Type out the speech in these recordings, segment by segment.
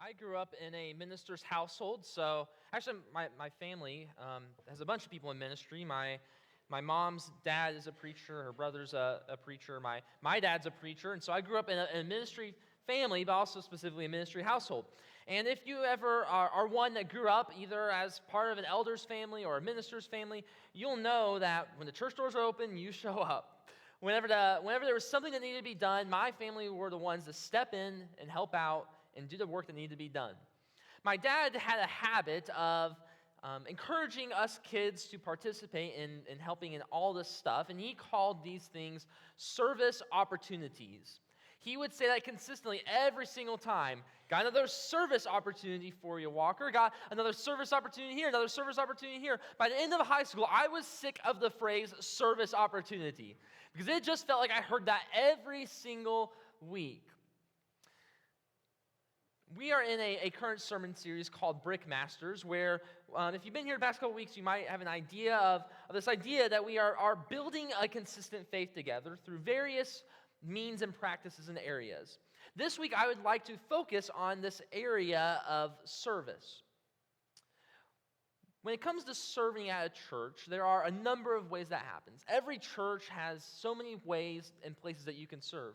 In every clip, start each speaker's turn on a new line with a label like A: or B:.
A: I grew up in a minister's household, so actually my family has a bunch of people in ministry. My mom's dad is a preacher, her brother's a preacher, my dad's a preacher, and so I grew up in a ministry family, but also specifically a ministry household. And if you ever are one that grew up either as part of an elder's family or a minister's family, you'll know that when the church doors are open, you show up. Whenever there was something that needed to be done, my family were the ones to step in and help out and do the work that needed to be done. My dad had a habit of encouraging us kids to participate in helping in all this stuff, and he called these things service opportunities. He would say that consistently every single time. Got another service opportunity for you, Walker. Got another service opportunity here, another service opportunity here. By the end of high school, I was sick of the phrase service opportunity because it just felt like I heard that every single week. We are in a current sermon series called Brick Masters, where if you've been here the past couple weeks, you might have an idea of this idea that we are building a consistent faith together through various means and practices and areas. This week, I would like to focus on this area of service. When it comes to serving at a church, there are a number of ways that happens. Every church has so many ways and places that you can serve.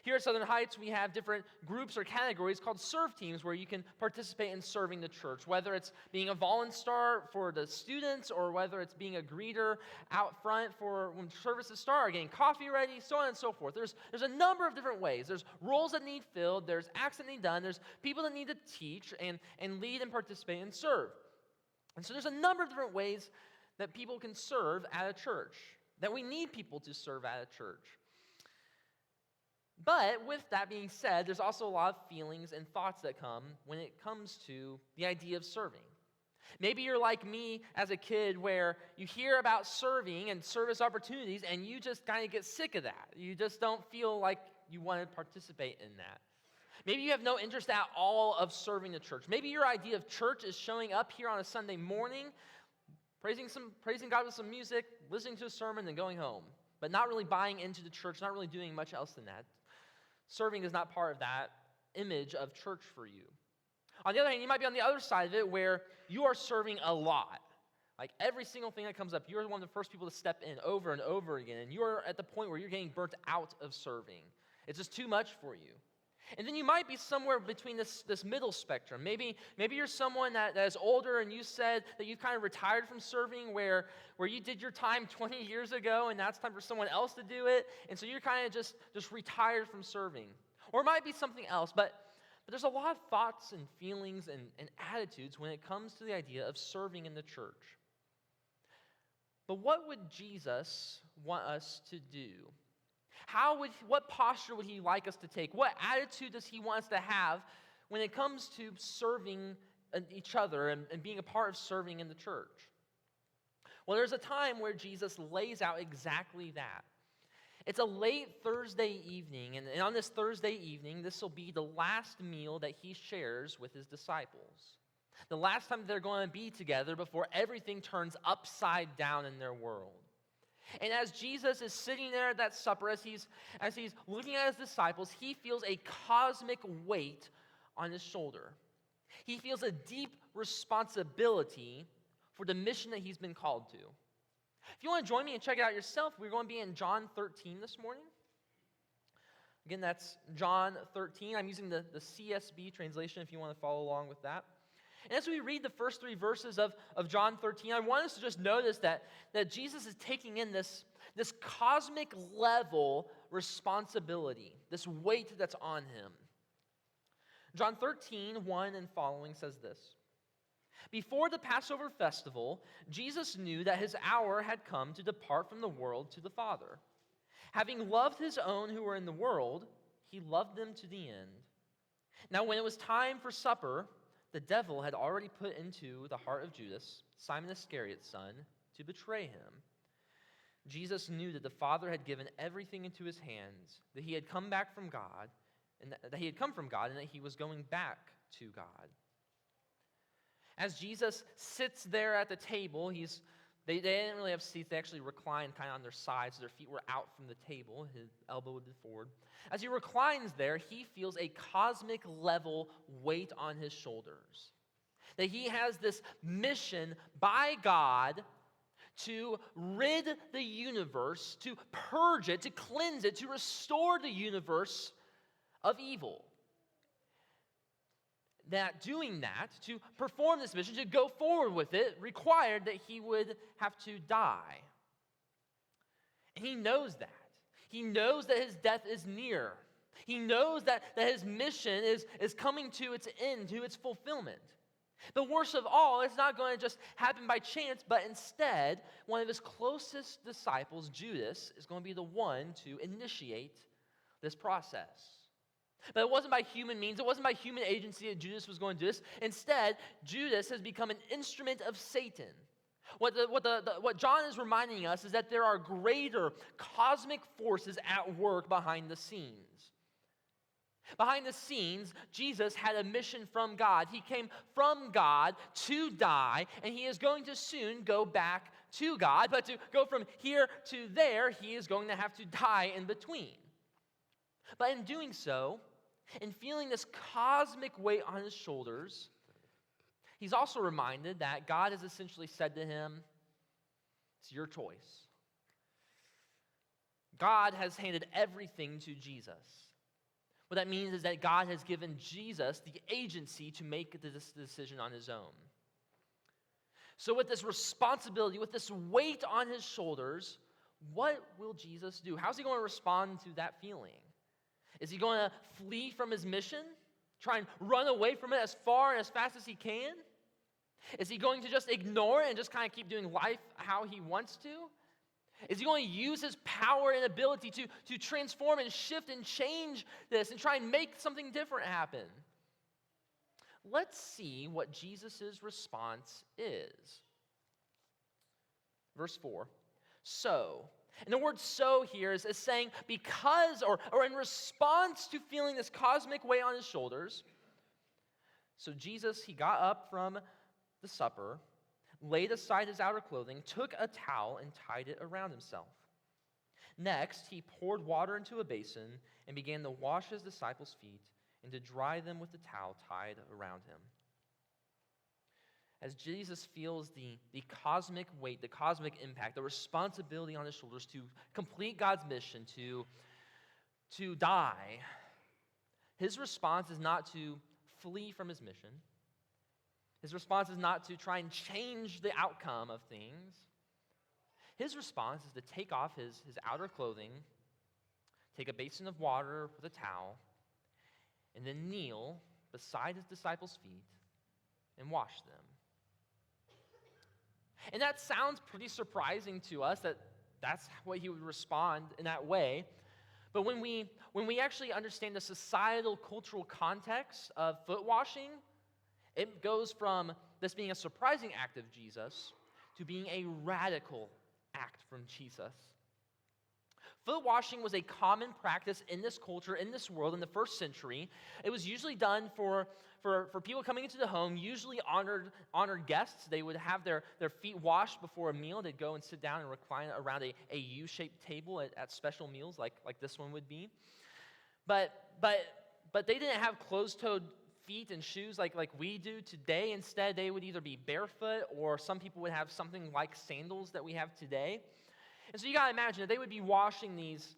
A: Here at Southern Heights, we have different groups or categories called serve teams where you can participate in serving the church, whether it's being a volunteer for the students or whether it's being a greeter out front for when services start, getting coffee ready, so on and so forth. There's a number of different ways. There's roles that need filled, there's acts that need done, there's people that need to teach and lead and participate and serve. And so there's a number of different ways that people can serve at a church, that we need people to serve at a church. But with that being said, there's also a lot of feelings and thoughts that come when it comes to the idea of serving. Maybe you're like me as a kid where you hear about serving and service opportunities and you just kind of get sick of that. You just don't feel like you want to participate in that. Maybe you have no interest at all of serving the church. Maybe your idea of church is showing up here on a Sunday morning, praising God with some music, listening to a sermon, and going home, but not really buying into the church, not really doing much else than that. Serving is not part of that image of church for you. On the other hand, you might be on the other side of it where you are serving a lot. Like every single thing that comes up, you're one of the first people to step in over and over again, and you're at the point where you're getting burnt out of serving. It's just too much for you. And then you might be somewhere between this middle spectrum. Maybe you're someone that is older and you said that you've kind of retired from serving where you did your time 20 years ago and now it's time for someone else to do it. And so you're kind of just retired from serving. Or it might be something else. But there's a lot of thoughts and feelings and attitudes when it comes to the idea of serving in the church. But what would Jesus want us to do? What posture would he like us to take? What attitude does he want us to have when it comes to serving each other and being a part of serving in the church? Well, there's a time where Jesus lays out exactly that. It's a late Thursday evening, and on this Thursday evening, this will be the last meal that he shares with his disciples. The last time they're going to be together before everything turns upside down in their world. And as Jesus is sitting there at that supper, as he's looking at his disciples, he feels a cosmic weight on his shoulder. He feels a deep responsibility for the mission that he's been called to. If you want to join me and check it out yourself, we're going to be in John 13 this morning. Again, that's John 13. I'm using the CSB translation if you want to follow along with that. And as we read the first three verses of John 13, I want us to just notice that Jesus is taking in this cosmic level responsibility, this weight that's on him. John 13, 1 and following says this. Before the Passover festival, Jesus knew that his hour had come to depart from the world to the Father. Having loved his own who were in the world, he loved them to the end. Now when it was time for supper, the devil had already put into the heart of Judas, Simon Iscariot's son, to betray him. Jesus knew that the Father had given everything into his hands, that he had come back from God, and that he had come from God, and that he was going back to God. As Jesus sits there at the table, They didn't really have seats. They actually reclined kind of on their sides, so their feet were out from the table. His elbow would be forward. As he reclines there, he feels a cosmic level weight on his shoulders. That he has this mission by God to rid the universe, to purge it, to cleanse it, to restore the universe of evil. That doing that, to perform this mission, to go forward with it, required that he would have to die. And he knows that. He knows that his death is near. He knows that his mission is coming to its end, to its fulfillment. The worst of all, it's not going to just happen by chance, but instead, one of his closest disciples, Judas, is going to be the one to initiate this process. But it wasn't by human means, it wasn't by human agency that Judas was going to do this. Instead, Judas has become an instrument of Satan. What John is reminding us is that there are greater cosmic forces at work behind the scenes. Behind the scenes, Jesus had a mission from God. He came from God to die, and he is going to soon go back to God. But to go from here to there, he is going to have to die in between. But in doing so, in feeling this cosmic weight on his shoulders, he's also reminded that God has essentially said to him, it's your choice. God has handed everything to Jesus. What that means is that God has given Jesus the agency to make this decision on his own. So with this responsibility, with this weight on his shoulders, what will Jesus do? How's he going to respond to that feeling? Is he going to flee from his mission? Try and run away from it as far and as fast as he can? Is he going to just ignore it and just kind of keep doing life how he wants to? Is he going to use his power and ability to transform and shift and change this and try and make something different happen? Let's see what Jesus' response is. Verse 4. So. And the word so here is saying because or in response to feeling this cosmic weight on his shoulders. So Jesus, he got up from the supper, laid aside his outer clothing, took a towel and tied it around himself. Next, he poured water into a basin and began to wash his disciples' feet and to dry them with the towel tied around him. As Jesus feels the cosmic weight, the cosmic impact, the responsibility on his shoulders to complete God's mission, to die, his response is not to flee from his mission. His response is not to try and change the outcome of things. His response is to take off his outer clothing, take a basin of water with a towel, and then kneel beside his disciples' feet and wash them. And that sounds pretty surprising to us that that's what he would respond in that way. But when we actually understand the societal, cultural context of foot washing, it goes from this being a surprising act of Jesus to being a radical act from Jesus. Foot washing was a common practice in this culture, in this world, in the first century. It was usually done for people coming into the home, usually honored guests. They would have their feet washed before a meal. They'd go and sit down and recline around a U-shaped table at special meals like this one would be. But they didn't have closed-toed feet and shoes like we do today. Instead, they would either be barefoot or some people would have something like sandals that we have today. And so you got to imagine that they would be washing these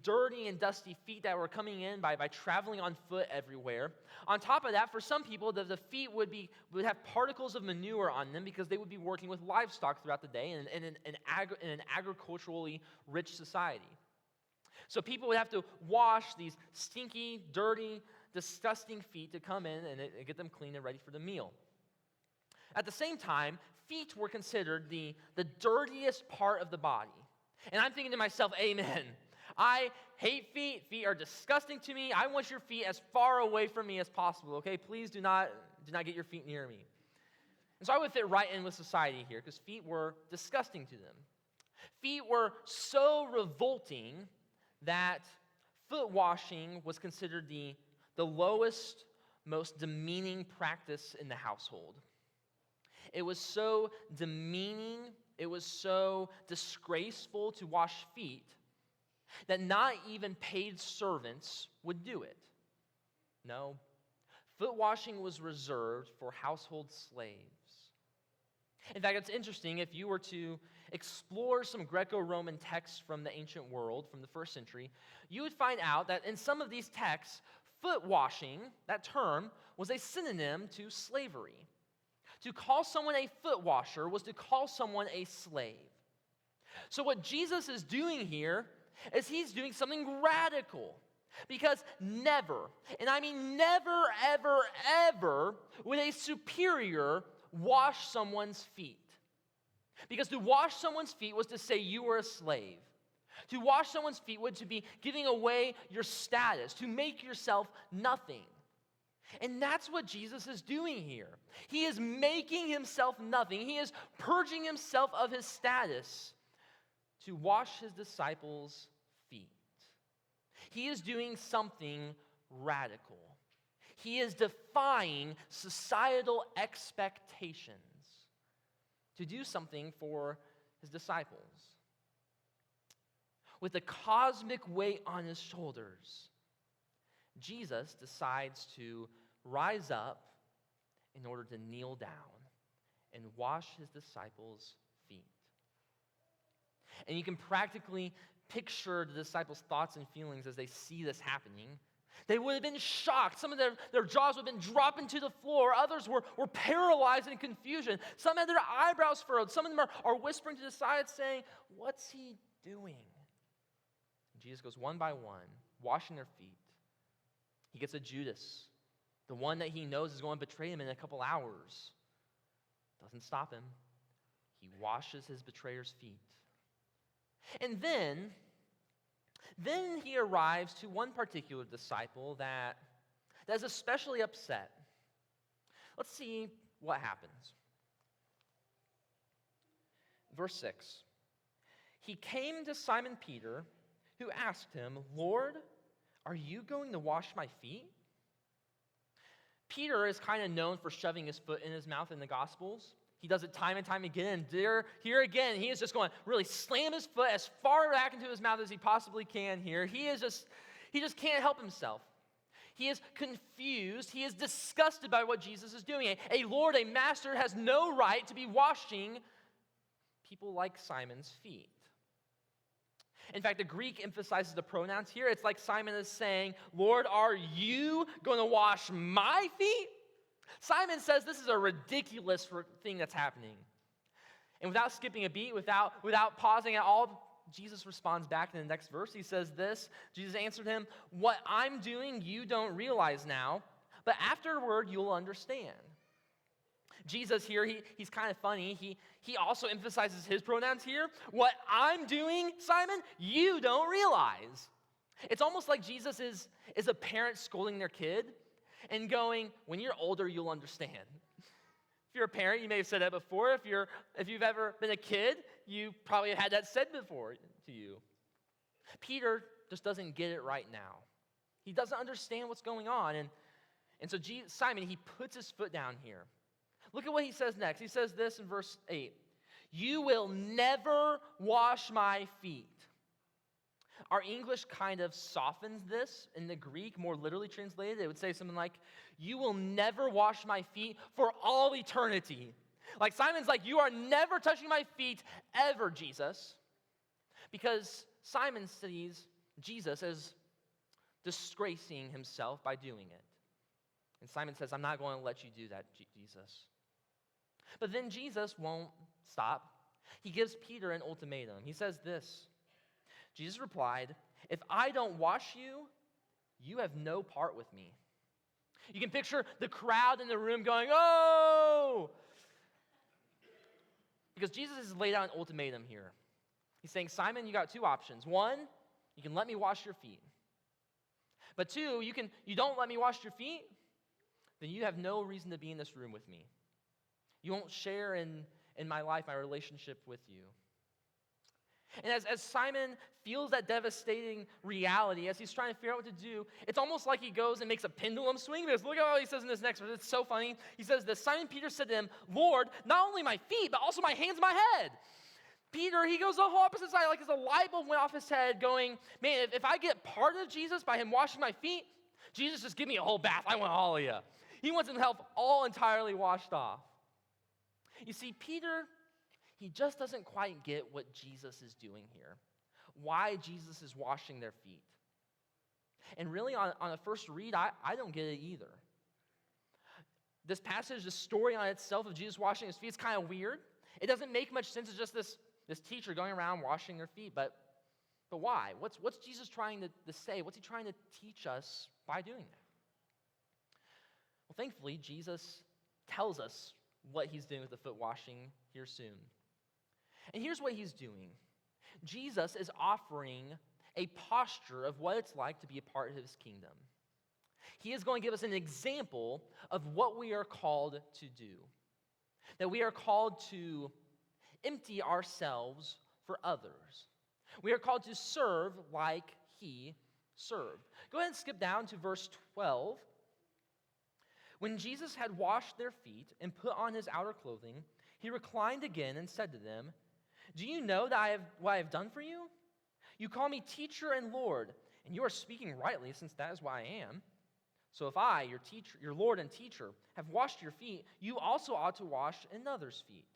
A: dirty and dusty feet that were coming in by traveling on foot everywhere. On top of that, for some people, the feet would have particles of manure on them because they would be working with livestock throughout the day in an agriculturally rich society. So people would have to wash these stinky, dirty, disgusting feet to come in and get them clean and ready for the meal. At the same time, feet were considered the dirtiest part of the body. And I'm thinking to myself, amen. I hate feet. Feet are disgusting to me. I want your feet as far away from me as possible, okay? Please do not get your feet near me. And so I would fit right in with society here because feet were disgusting to them. Feet were so revolting that foot washing was considered the lowest, most demeaning practice in the household. It was so demeaning it was so disgraceful to wash feet that not even paid servants would do it. No, foot washing was reserved for household slaves. In fact, it's interesting, if you were to explore some Greco-Roman texts from the ancient world, from the first century, you would find out that in some of these texts, foot washing, that term, was a synonym to slavery. To call someone a foot washer was to call someone a slave. So what Jesus is doing here is he's doing something radical. Because never, and I mean never, ever, ever, would a superior wash someone's feet. Because to wash someone's feet was to say you were a slave. To wash someone's feet was to be giving away your status, to make yourself nothing. And that's what Jesus is doing here. He is making himself nothing. He is purging himself of his status to wash his disciples' feet. He is doing something radical. He is defying societal expectations to do something for his disciples. With the cosmic weight on his shoulders, Jesus decides to rise up in order to kneel down and wash his disciples' feet. And you can practically picture the disciples' thoughts and feelings as they see this happening. They would have been shocked. Some of their jaws would have been dropping to the floor. Others were paralyzed in confusion. Some had their eyebrows furrowed. Some of them are whispering to the side saying, "What's he doing?" And Jesus goes one by one, washing their feet. He gets a Judas, the one that he knows is going to betray him in a couple hours. Doesn't stop him. He washes his betrayer's feet. And then he arrives to one particular disciple that is especially upset. Let's see what happens. Verse 6. He came to Simon Peter, who asked him, "Lord, are you going to wash my feet?" Peter is kind of known for shoving his foot in his mouth in the Gospels. He does it time and time again. And here again, he is just going to really slam his foot as far back into his mouth as he possibly can here. He just can't help himself. He is confused. He is disgusted by what Jesus is doing. A Lord, a master, has no right to be washing people like Simon's feet. In fact, the Greek emphasizes the pronouns here. It's like Simon is saying, "Lord, are you going to wash my feet?" Simon says this is a ridiculous thing that's happening. And without skipping a beat, without pausing at all, Jesus responds back in the next verse. He says this, Jesus answered him, "What I'm doing you don't realize now, but afterward you'll understand." Jesus here, he's kind of funny. He also emphasizes his pronouns here. What I'm doing, Simon, you don't realize. It's almost like Jesus is a parent scolding their kid and going, "When you're older, you'll understand." If you're a parent, you may have said that before. If you've ever been a kid, you probably had that said before to you. Peter just doesn't get it right now. He doesn't understand what's going on. And so Simon, he puts his foot down here. Look at what he says next. He says this in verse 8. "You will never wash my feet." Our English kind of softens this. In the Greek, more literally translated, it would say something like, "You will never wash my feet for all eternity." Like Simon's like, "You are never touching my feet ever, Jesus." Because Simon sees Jesus as disgracing himself by doing it. And Simon says, "I'm not going to let you do that, Jesus." But then Jesus won't stop. He gives Peter an ultimatum. He says this. Jesus replied, "If I don't wash you, you have no part with me." You can picture the crowd in the room going, "Oh!" Because Jesus has laid out an ultimatum here. He's saying, "Simon, you got two options. One, you can let me wash your feet. But two, you don't let me wash your feet, then you have no reason to be in this room with me. You won't share in my life, my relationship with you." And as Simon feels that devastating reality, as he's trying to figure out what to do, it's almost like he goes and makes a pendulum swing. Because look at what he says in this next verse. It's so funny. He says this, "Simon Peter said to him, 'Lord, not only my feet, but also my hands and my head.'" Peter, he goes the whole opposite side, like as a light bulb went off his head, going, man, if I get part of Jesus by him washing my feet, Jesus, just give me a whole bath. I want all of you. He wants himself all entirely washed off. You see, Peter, he just doesn't quite get what Jesus is doing here, why Jesus is washing their feet. And really, on a first read, I don't get it either. This passage, this story on itself of Jesus washing his feet is kind of weird. It doesn't make much sense. It's just this teacher going around washing their feet. But why? What's Jesus trying to say? What's he trying to teach us by doing that? Well, thankfully, Jesus tells us what he's doing with the foot washing here soon. And here's what he's doing. Jesus is offering a posture of what it's like to be a part of his kingdom. He is going to give us an example of what we are called to do. That we are called to empty ourselves for others. We are called to serve like he served. Go ahead and skip down to verse 12. When Jesus had washed their feet and put on his outer clothing, he reclined again and said to them, "Do you know what I have done for you? You call me teacher and Lord, and you are speaking rightly, since that is why I am. So if I, your teacher, your Lord and teacher, have washed your feet, you also ought to wash another's feet.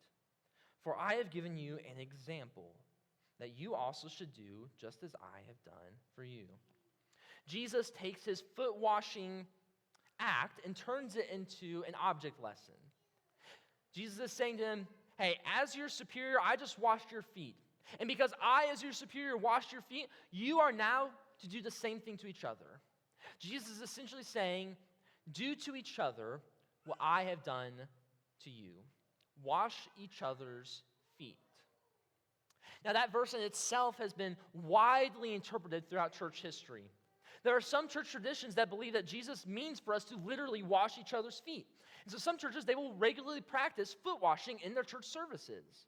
A: For I have given you an example, that you also should do just as I have done for you." Jesus takes his foot washing act and turns it into an object lesson. Jesus is saying to him, hey, as your superior, I just washed your feet. And because I, as your superior, washed your feet, you are now to do the same thing to each other. Jesus is essentially saying, do to each other what I have done to you. Wash each other's feet. Now, that verse in itself has been widely interpreted throughout church history. There are some church traditions that believe that Jesus means for us to literally wash each other's feet. And so some churches, they will regularly practice foot washing in their church services.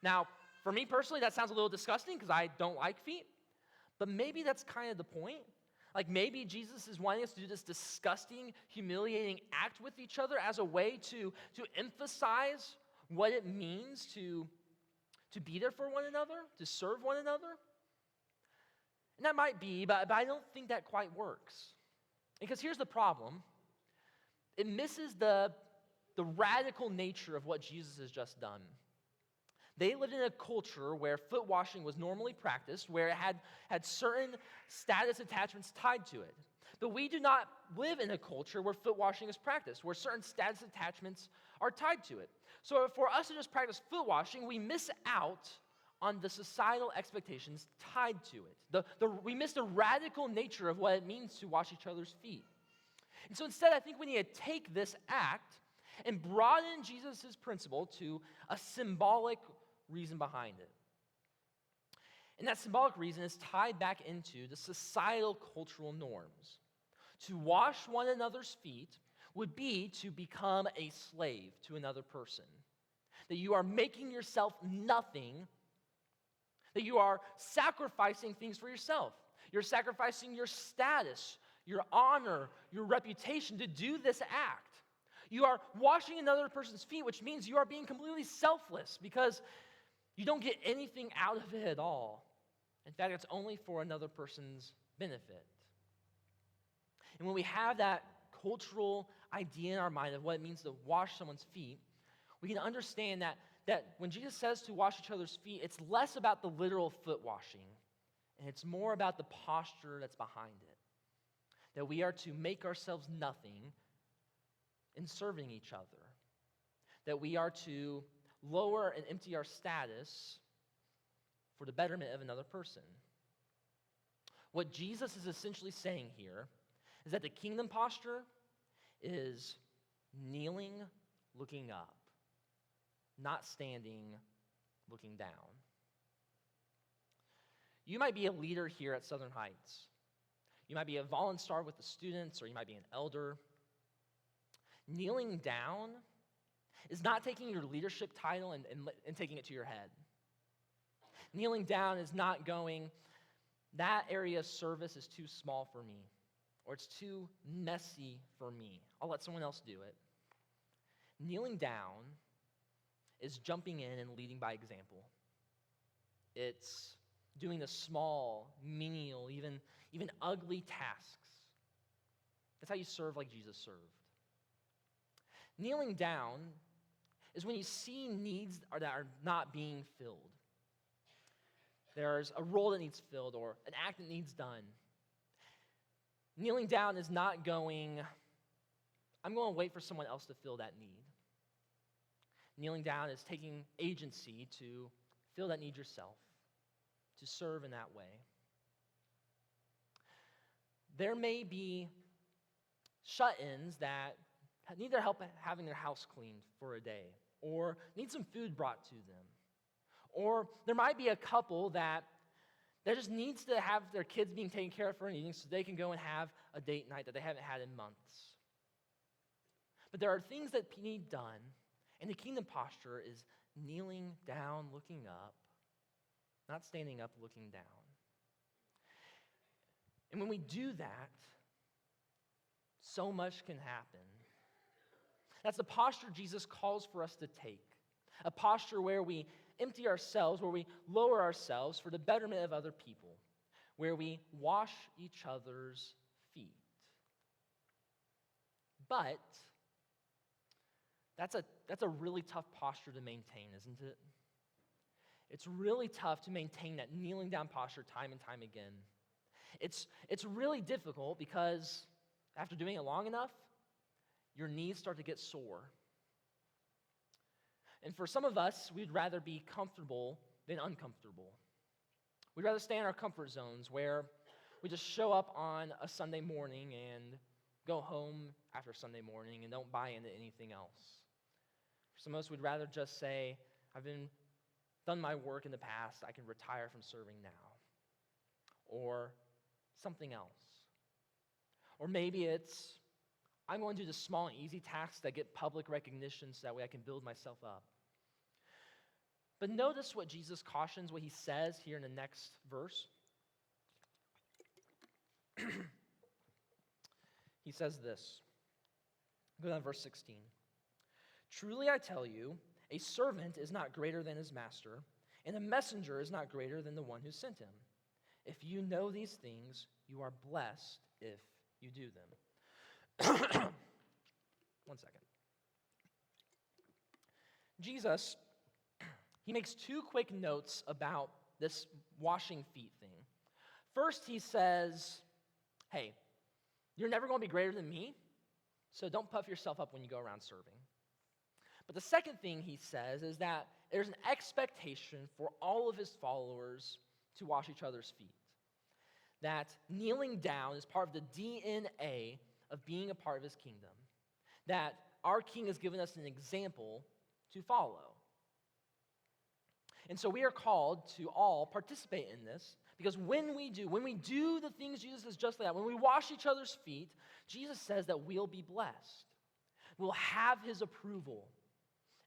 A: Now, for me personally, that sounds a little disgusting because I don't like feet. But maybe that's kind of the point. Like maybe Jesus is wanting us to do this disgusting, humiliating act with each other as a way to emphasize what it means to be there for one another, to serve one another. And that might be, but I don't think that quite works. Because here's the problem. It misses the radical nature of what Jesus has just done. They lived in a culture where foot washing was normally practiced, where it had certain status attachments tied to it. But we do not live in a culture where foot washing is practiced, where certain status attachments are tied to it. So for us to just practice foot washing, we miss out on the societal expectations tied to it. We miss the radical nature of what it means to wash each other's feet. And so instead, I think we need to take this act and broaden Jesus' principle to a symbolic reason behind it. And that symbolic reason is tied back into the societal cultural norms. To wash one another's feet would be to become a slave to another person. That you are making yourself nothing, that you are sacrificing things for yourself. You're sacrificing your status, your honor, your reputation to do this act. You are washing another person's feet, which means you are being completely selfless because you don't get anything out of it at all. In fact, it's only for another person's benefit. And when we have that cultural idea in our mind of what it means to wash someone's feet, we can understand that when Jesus says to wash each other's feet, it's less about the literal foot washing, and it's more about the posture that's behind it. That we are to make ourselves nothing in serving each other. That we are to lower and empty our status for the betterment of another person. What Jesus is essentially saying here is that the kingdom posture is kneeling, looking up, not standing, looking down. You might be a leader here at Southern Heights. You might be a volunteer with the students, or you might be an elder. Kneeling down is not taking your leadership title and taking it to your head. Kneeling down is not going, that area of service is too small for me, or it's too messy for me. I'll let someone else do it. Kneeling down is jumping in and leading by example. It's doing the small, menial, even ugly tasks. That's how you serve like Jesus served. Kneeling down is when you see needs that are not being filled. There's a role that needs filled or an act that needs done. Kneeling down is not going, I'm going to wait for someone else to fill that need. Kneeling down is taking agency to fill that need yourself, to serve in that way. There may be shut-ins that need their help having their house cleaned for a day, or need some food brought to them. Or there might be a couple that just needs to have their kids being taken care of for an evening so they can go and have a date night that they haven't had in months. But there are things that need done, and the kingdom posture is kneeling down, looking up, not standing up, looking down. And when we do that, so much can happen. That's the posture Jesus calls for us to take. A posture where we empty ourselves, where we lower ourselves for the betterment of other people, where we wash each other's feet. But that's a really tough posture to maintain, isn't it? It's really tough to maintain that kneeling down posture time and time again. It's really difficult because after doing it long enough, your knees start to get sore. And for some of us, we'd rather be comfortable than uncomfortable. We'd rather stay in our comfort zones where we just show up on a Sunday morning and go home after Sunday morning and don't buy into anything else. For some of us, we'd rather just say, I've done my work in the past, I can retire from serving now. Or something else. Or maybe it's, I'm going to do the small and easy tasks that get public recognition so that way I can build myself up. But notice what Jesus cautions, what he says here in the next verse. He says this. Go down to verse 16. Truly I tell you, a servant is not greater than his master, and a messenger is not greater than the one who sent him. If you know these things, you are blessed if you do them. One second. Jesus, he makes two quick notes about this washing feet thing. First, he says, hey, you're never going to be greater than me, so don't puff yourself up when you go around serving. But the second thing he says is that there's an expectation for all of his followers to wash each other's feet. That kneeling down is part of the DNA of being a part of his kingdom. That our king has given us an example to follow. And so we are called to all participate in this, because when we do the things Jesus says just like that, when we wash each other's feet, Jesus says that we'll be blessed. We'll have his approval,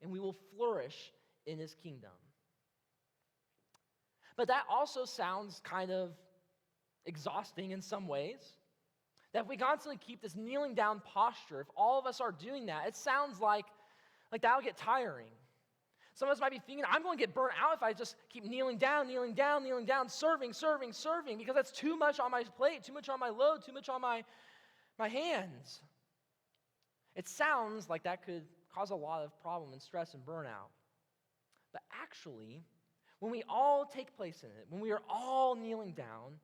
A: and we will flourish in his kingdom. But that also sounds kind of exhausting in some ways. That if we constantly keep this kneeling down posture, if all of us are doing that, it sounds like that'll get tiring. Some of us might be thinking, I'm going to get burnt out if I just keep kneeling down, serving, because that's too much on my plate, too much on my load, too much on my hands. It sounds like that could cause a lot of problem and stress and burnout. But actually, when we all take place in it, when we are all kneeling down,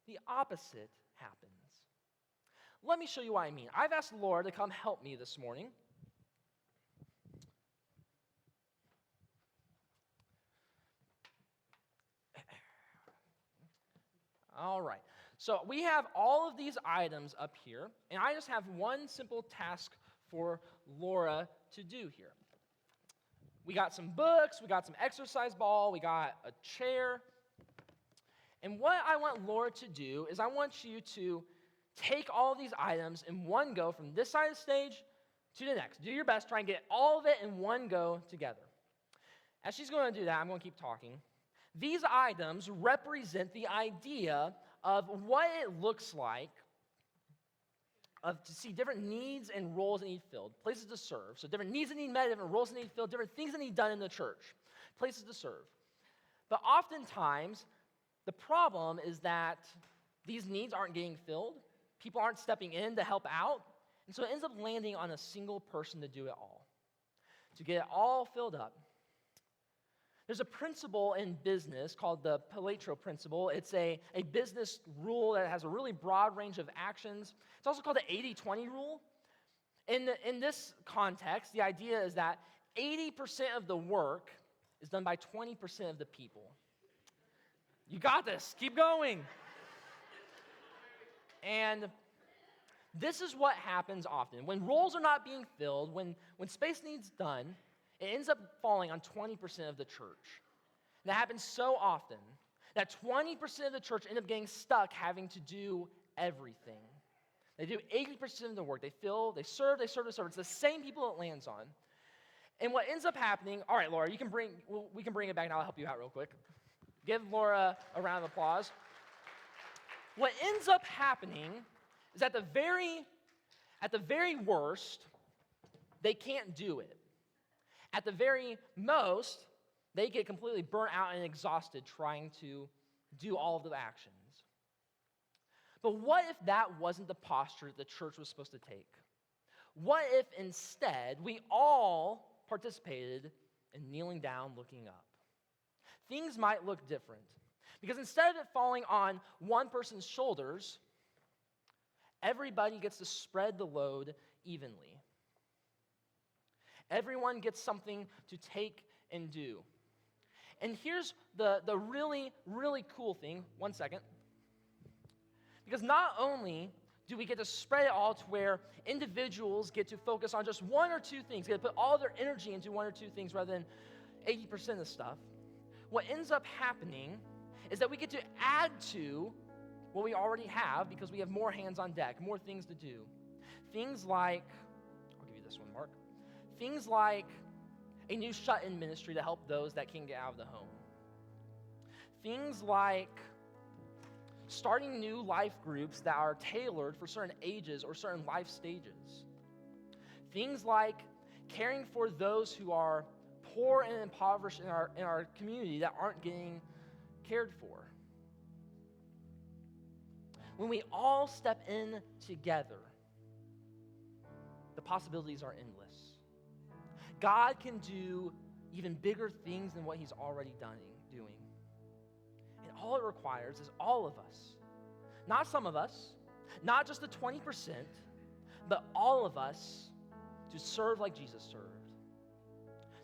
A: the opposite happens. Let me show you what I mean. I've asked Laura to come help me this morning. All right. So we have all of these items up here, and I just have one simple task for Laura to do here. We got some books, we got some exercise ball, we got a chair. And what I want Laura to do is I want you to take all these items in one go from this side of the stage to the next. Do your best, try and get all of it in one go together. As she's going to do that, I'm going to keep talking. These items represent the idea of what it looks like to see different needs and roles that need filled, places to serve. So different needs that need met, different roles that need filled, different things that need done in the church, places to serve. But oftentimes, the problem is that these needs aren't getting filled. People aren't stepping in to help out. And so it ends up landing on a single person to do it all, to get it all filled up. There's a principle in business called the Pareto principle. It's a business rule that has a really broad range of actions. It's also called the 80-20 rule. In this context, the idea is that 80% of the work is done by 20% of the people. You got this. Keep going. And this is what happens often. When roles are not being filled, when space needs done, it ends up falling on 20% of the church. And that happens so often that 20% of the church end up getting stuck having to do everything. They do 80% of the work. They fill, they serve. It's the same people it lands on. And what ends up happening, all right, Laura, we can bring it back, and I'll help you out real quick. Give Laura a round of applause. What ends up happening is at the very worst, they can't do it. At the very most, they get completely burnt out and exhausted trying to do all of the actions. But what if that wasn't the posture the church was supposed to take? What if instead we all participated in kneeling down, looking up? Things might look different. Because instead of it falling on one person's shoulders, everybody gets to spread the load evenly. Everyone gets something to take and do. And here's the really, really cool thing. One second. Because not only do we get to spread it all to where individuals get to focus on just one or two things, get to put all their energy into one or two things rather than 80% of stuff, what ends up happening is that we get to add to what we already have because we have more hands on deck, more things to do. Things like, I'll give you this one, Mark. Things like a new shut-in ministry to help those that can't get out of the home. Things like starting new life groups that are tailored for certain ages or certain life stages. Things like caring for those who are poor and impoverished in our community that aren't getting cared for. When we all step in together, the possibilities are endless. God can do even bigger things than what he's already doing. And all it requires is all of us, not some of us, not just the 20%, but all of us to serve like Jesus served,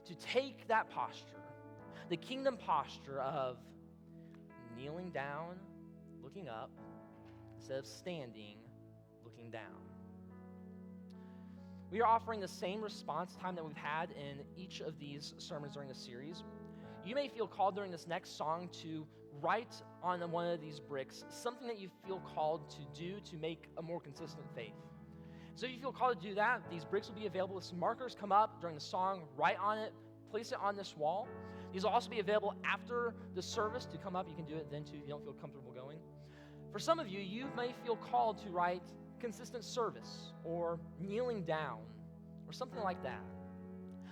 A: to take that posture, the kingdom posture of kneeling down, looking up, instead of standing, looking down. We are offering the same response time that we've had in each of these sermons during the series. You may feel called during this next song to write on one of these bricks something that you feel called to do to make a more consistent faith. So if you feel called to do that, these bricks will be available. Some markers come up during the song, write on it, place it on this wall. These will also be available after the service to come up. You can do it then too if you don't feel comfortable going. For some of you, you may feel called to write consistent service or kneeling down or something like that.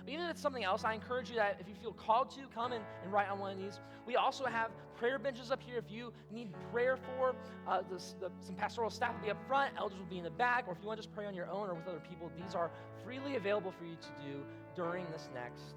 A: But even if it's something else, I encourage you that if you feel called to, come and write on one of these. We also have prayer benches up here. If you need prayer for, some pastoral staff will be up front, elders will be in the back, or if you want to just pray on your own or with other people, these are freely available for you to do during this next